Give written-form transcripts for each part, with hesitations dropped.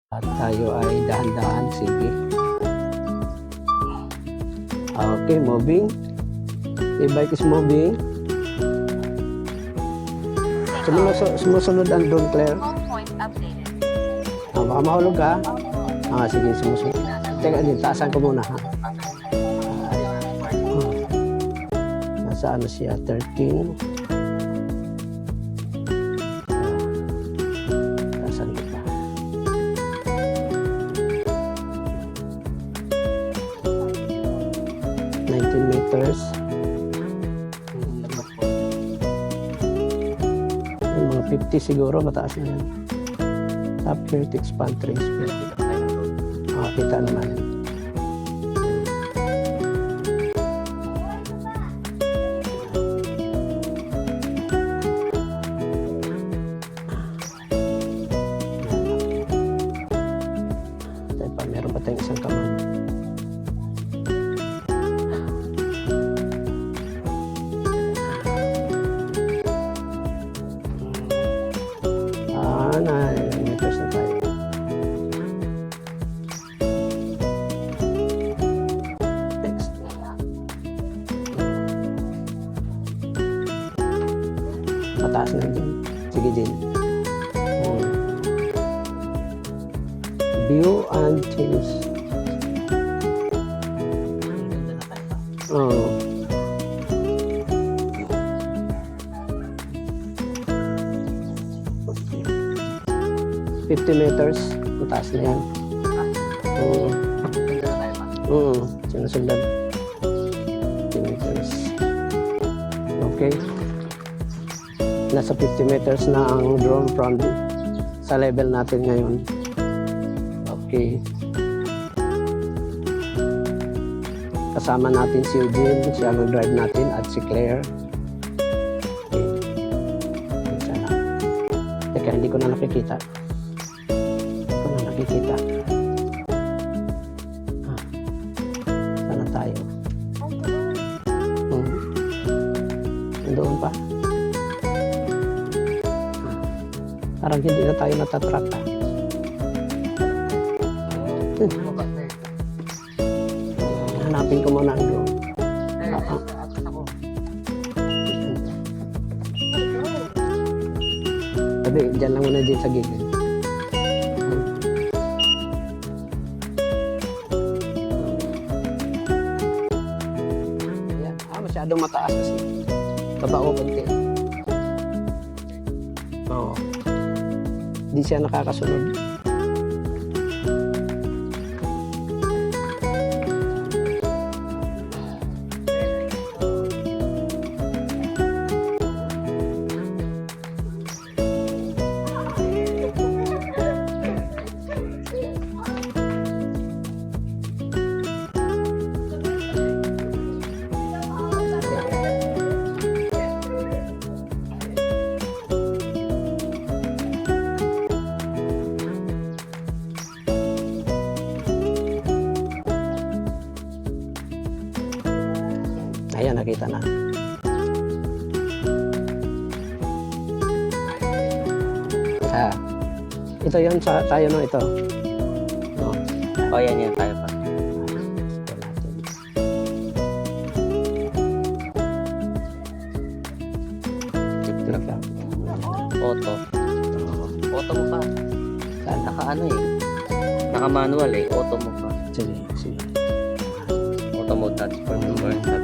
At tayo ay dahan-dahan, sige. Okay, moving. The bike is moving. Sumusunod ang drone, Claire. Baka mahulog ka. Sige, sumusunod. Teka, taasan ko muna, ha? Nasa ano siya? 13. Taasan ko pa. 19 meters. Mga 50 siguro, mataas na yan. Top here to expand trace. Kita naman. Tayo pa, meron pa tayong isang kamay. Meters na tayo. Next. Mataas na din. Sige din. View and change. Oh. Okay. 50 meters. Mataas na yan. Sinusundan. 50 meters. Okay. Nasa 50 meters na ang drone from sa level natin ngayon. Okay. Kasama natin si Eugene, siya ang drive natin, at si Claire. Okay. Sana. Teka, hindi ko na nakikita. Nakikita. Sana tayo. Doon pa. Parang hindi na tayo natatrack. Hanapin ko muna ang drone. Sabi, dyan lang muna dyan sa gilid. Masyadong mataas kasi. Baba ko konti. Oo. Hindi siya nakakasunod. Ayan, nakita na. Ito yun sa tayo, no? Ito. No? Yan, tayo pa. Check lang. Auto. Auto mo pa. Saan? Naka Naka-manual eh. Auto mo pa. Sige. Auto mode touch for the burn shot.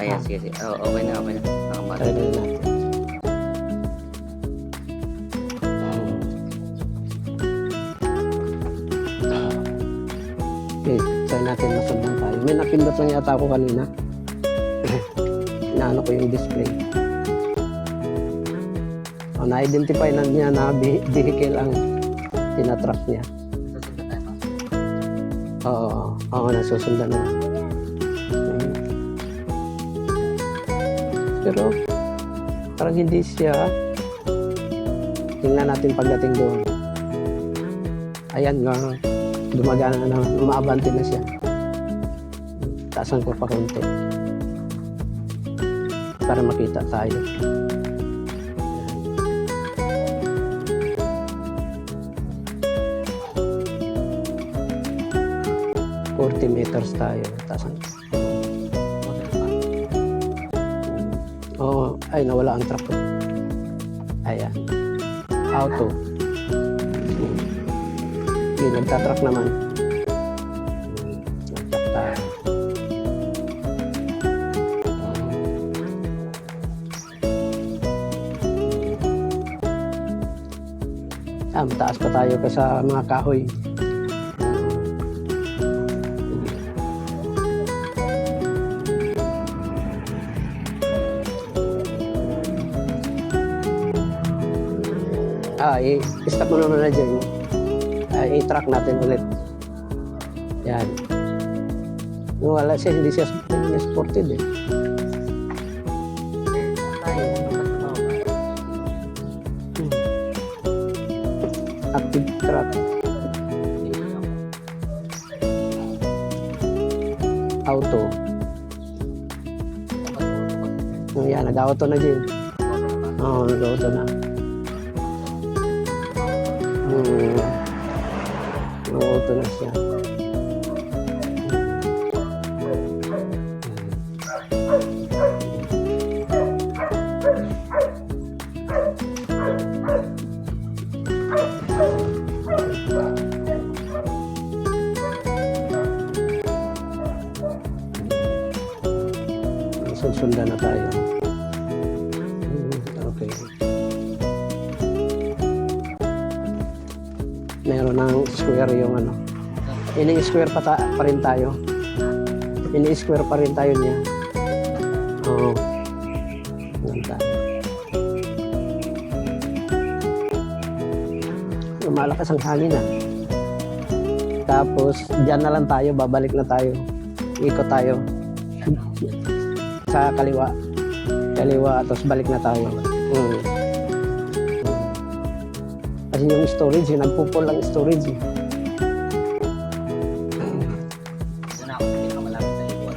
Ayan, sige. Okay na. Naka-manual. Try na natin. Okay, try natin masundan tayo. May napindot lang yata ako kanina. Inaano ko yung display. Na-identify na niya na vehicle ang tinatrack niya. Oo, nasusundan na. Pero parang hindi siya. Tingnan natin pagdating doon. Ayan nga, gumagana na, umaabante na siya. Taasan ko pa konti para makita tayo. 40 meters tayo. Tapos, ay, nawala ang truck ko. Ayan. Auto. Hindi, nagtatrack naman. Nagtrack tayo. Mataas pa tayo sa mga kahoy. I-stop mo naman na dyan. I-track natin ulit. Yan. Wala siya, hindi siya supported eh. Active track. Auto. Yan, nag-auto na dyan. Oo, nag-auto na. Nag-auto na siya. Sundan na tayo. Okay. Meron ng square yung ano. Ini-square pa rin tayo. Ini-square pa rin tayo niya. Oo. Ganda. Lumalakas ang hangin na. Tapos, dyan na lang tayo. Babalik na tayo. Ikot tayo. Sa kaliwa, tapos balik na tayo. Kasi yung storage, nagpupul ang storage. Doon ako sa pinakamalapit sa likod.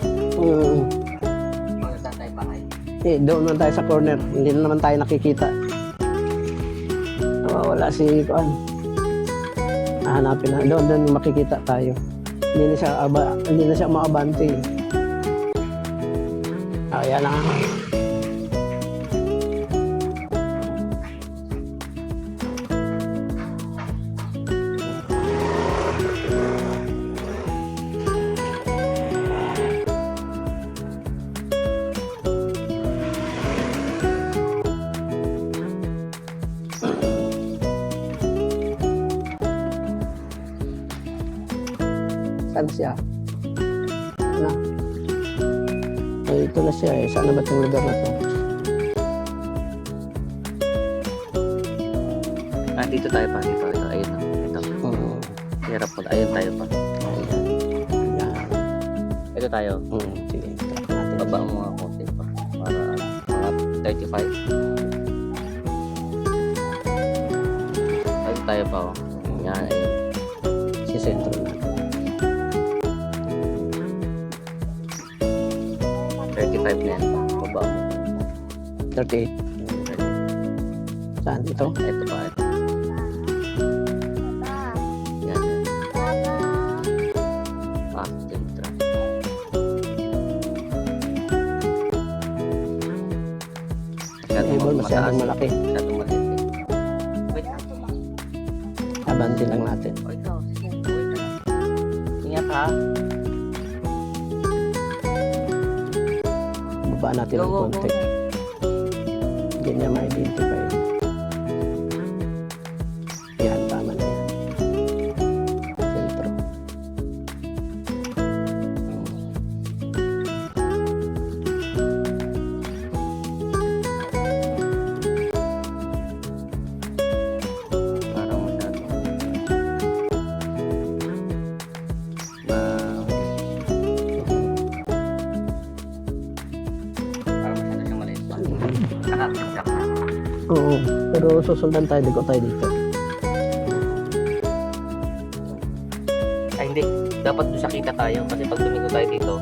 Magandang tayo bahay. Doon na tayo sa corner. Hindi na naman tayo nakikita. Wala si Kuan. Hanapin na. Doon makikita tayo. Hindi na siya maabante. Ayan na. Saan siya? Ano? Ay, ito na siya eh. Saan na ba itong lugar na to? Dito tayo pa. Dito. Ayun na. Ito. Hirap po. Ayun tayo pa. Ayan. Ito tayo. Sige, track natin. Baba mo mga konti pa. Para mga 35. Ayun tayo pa. Yan. Ayun. Si sentro natin. 35 na yan. Baba mo. 38. Saan? Ito? Ito pa. Ito. Yan. Ito. Table masyadong malaki. Masyadong maliit eh. Wait. Abante lang natin. O ikaw. Sige. Wait na. Ingat ha. Baba natin ng konti. Hindi niya ma-identify. Yan, tama na yan. Sentro. Parang masyadong siyang maliit pa. Nakakitsak na. Oo, pero susundan tayo, ligo tayo dito. Ay hindi. Dapat doon sa kita tayo. Kasi pag tumingo tayo dito,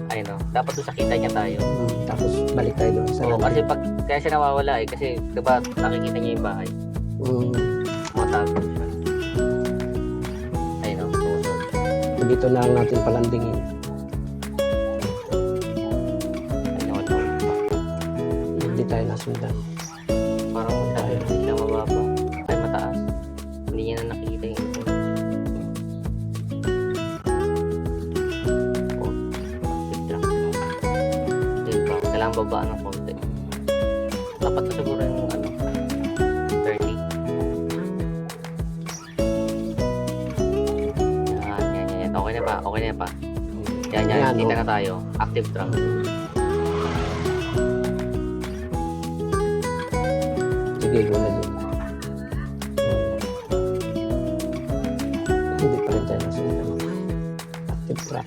ayun o. Dapat doon sa kita niya tayo. Tapos balik tayo doon sa Oo, kasi pag kaya siya nawawala eh. Kasi diba nakikita niya yung bahay. Matago siya. Ayun o. Tumusod. Dito na lang natin palandingin. Ay, nawala pa. Hindi tayo nasundan. Parang masyado hindi siya mababa. Ay, mataas. Hindi niya na nakikita yung ito. Oh, active track. Yun pa. Kailangan babaan ng konti. Dapat na siguro yung ano, 30. Yan. Okay na ba? Okay na pa. Yan. Yan, Kita oh. na tayo. Active track. Sige, go na din. Hindi pa rin tayo nasundan. Active track.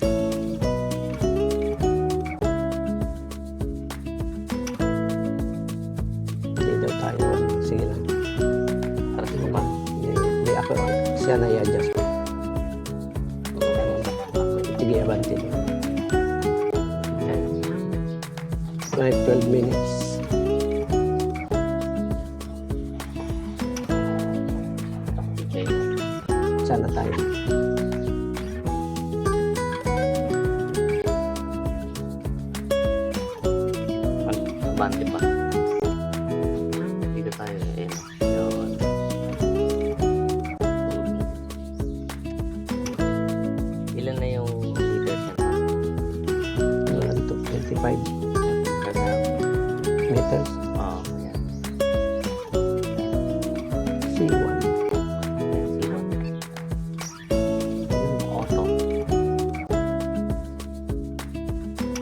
Hindi daw tayo. Sige lang. Para sa baba. Hindi ako. Siya na i-adjust. Sige, abante. Right, 12 minutes. Okay. Sana tayo. Bante pa. Dito tayo. Ayan. Yun. Ilan na yung meters yan? 1 to 25 Kasi, meters. ayan. C1. Ayan, C1. Auto.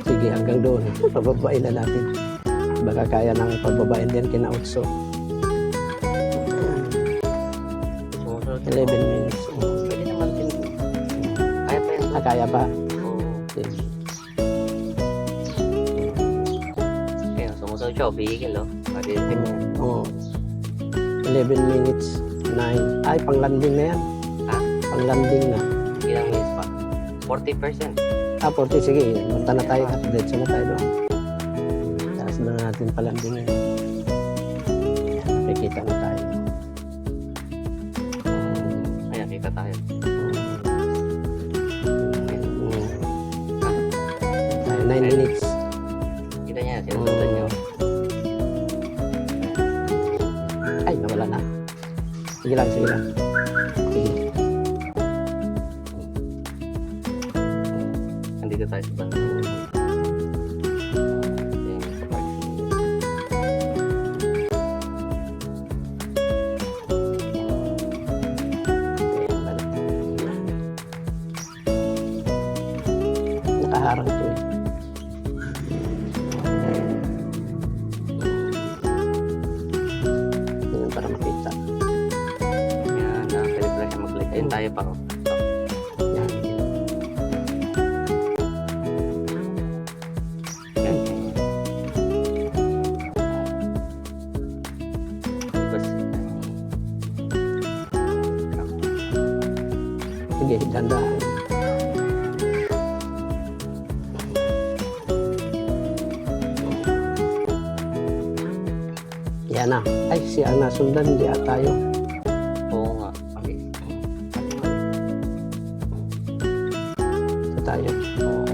Sige, hanggang doon. Pababain na natin. Baka kaya nang pababain din kina Otso. Sumusunod. 11 minutes. Pwede naman din. Kaya pa yun. Kaya pa. Oo. Sige. Kaya sumusunod siya. Vehicle, oh. Madidinig mo. Oo. 11 minutes. 9. Ay, pang-landing na yan. Ha? Pang-landing na. Ilang minutes pa? 40%. 40. Sige, punta na tayo. Diretso na tayo doon. Taas na natin palandingin. Yan, nakikita na tayo. Ayan, kita tayo. Tayo, 9 minutes. Kita niya, sinusundan niyo. Ay, nawala na. Sige lang, sige lang. Sige. Nandito tayo sa banda. Ayan, kapark. Ayan, balik. Nakaharang to eh. Ayan, para makita. Ayan, pwede pala siya mag-click. Ayun tayo pa, oh. Yan. Ayan. Bas. Sige, dandaan. Yan na. Ay, siya ang nasundan. Hindi tayo. Oo nga. Okay. Ito tayo. Oo.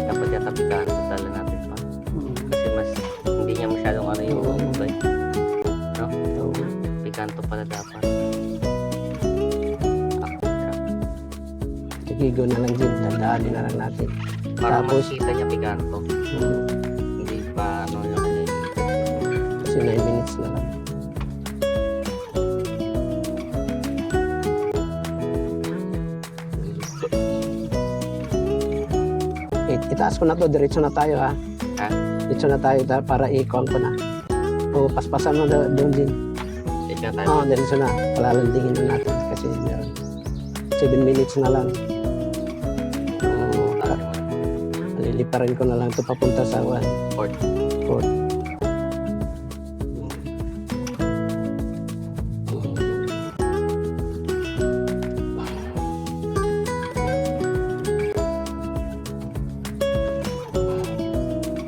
Dapat yata pikaan sa tala natin pa. Kasi mas, hindi niya masyadong ano yung Oo. ubay. No? Ito. Pikanto pala dapat. Active track. Sige, go na lang din. Dandaanin na lang natin. Para Tapos- makita niya pikanto. Hindi pa ano yung ano yung Kasi 9 minutes na lang. Itaas ko na to. Diretso na tayo ha. Ha? Diretso na tayo para i-count ko na. O, paspasan mo doon din. Check na tayo. Oo, diretso na. Palalandingin na natin. Kasi 7 minutes na lang. Oo, Tayo mo. liliparin ko na lang ito papunta sa Port. port.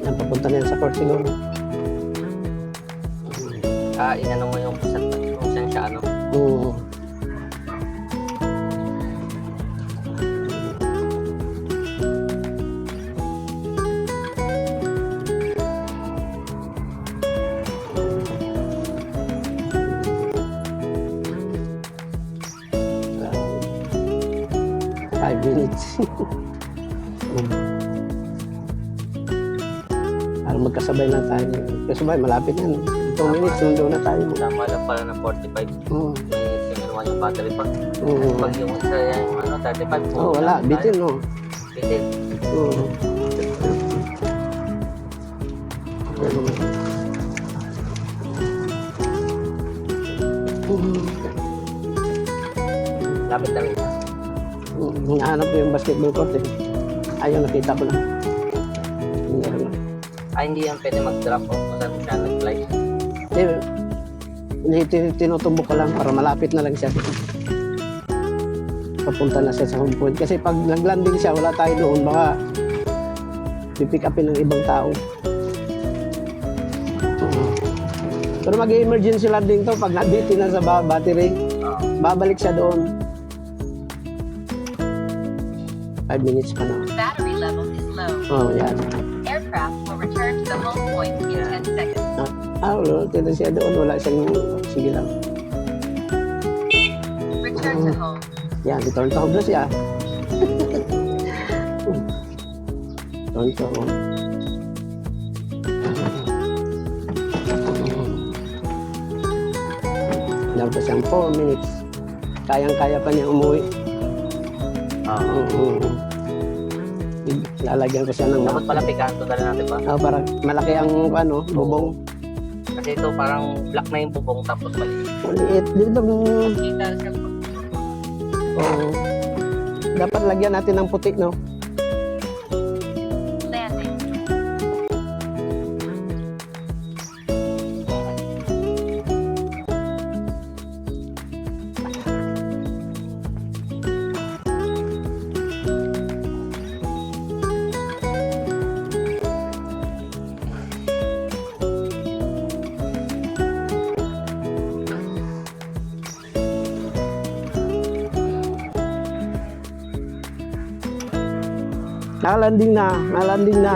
Yan, papunta na yan sa port siguro. Inano mo yung kung saan siya ano. Oo. 5 minutes. Para magkasabay na tayo. Kasabay, malapit na. 2 minutes, sundo na tayo. Tama lang pala ng 45. Oo. Single one yung battery pa. Oo. Pag yung isa yung 35. Oh, wala. Bitin, no? Bitin. Oo. Lapit na rin. Hinahanap ko yung basketball court eh. Ayun, nakita ko na. Meron na. Hindi yan pwede mag-drop off kung saan siya nag-fly. Tinutumbok ko lang para malapit na lang siya. Papunta na siya sa home point. Kasi pag nag-landing siya, wala tayo doon. Baka pipick upin ng ibang tao. Pero mag-emergency landing to pag nabiti na sa battery. Babalik siya doon. 5 minutes pa na. Battery level is low. Oh, yan. Aircraft will return to the home point in 10 seconds. Wala. Tira siya doon. Wala siyang... Sige lang. Return to home. Yan, return to home na siya. Return to home. Meron pa siyang 4 minutes. Kayang-kaya pa niya umuwi. Lalagyan ko siya ng Dapat pala pikanto na rin natin ba? para malaki ang bubong. Kasi ito parang black na yung bubong tapos maliit. Maliit. Dito, Kita siya. dapat lagyan natin ng puti, no? Landing. Nakalanding na.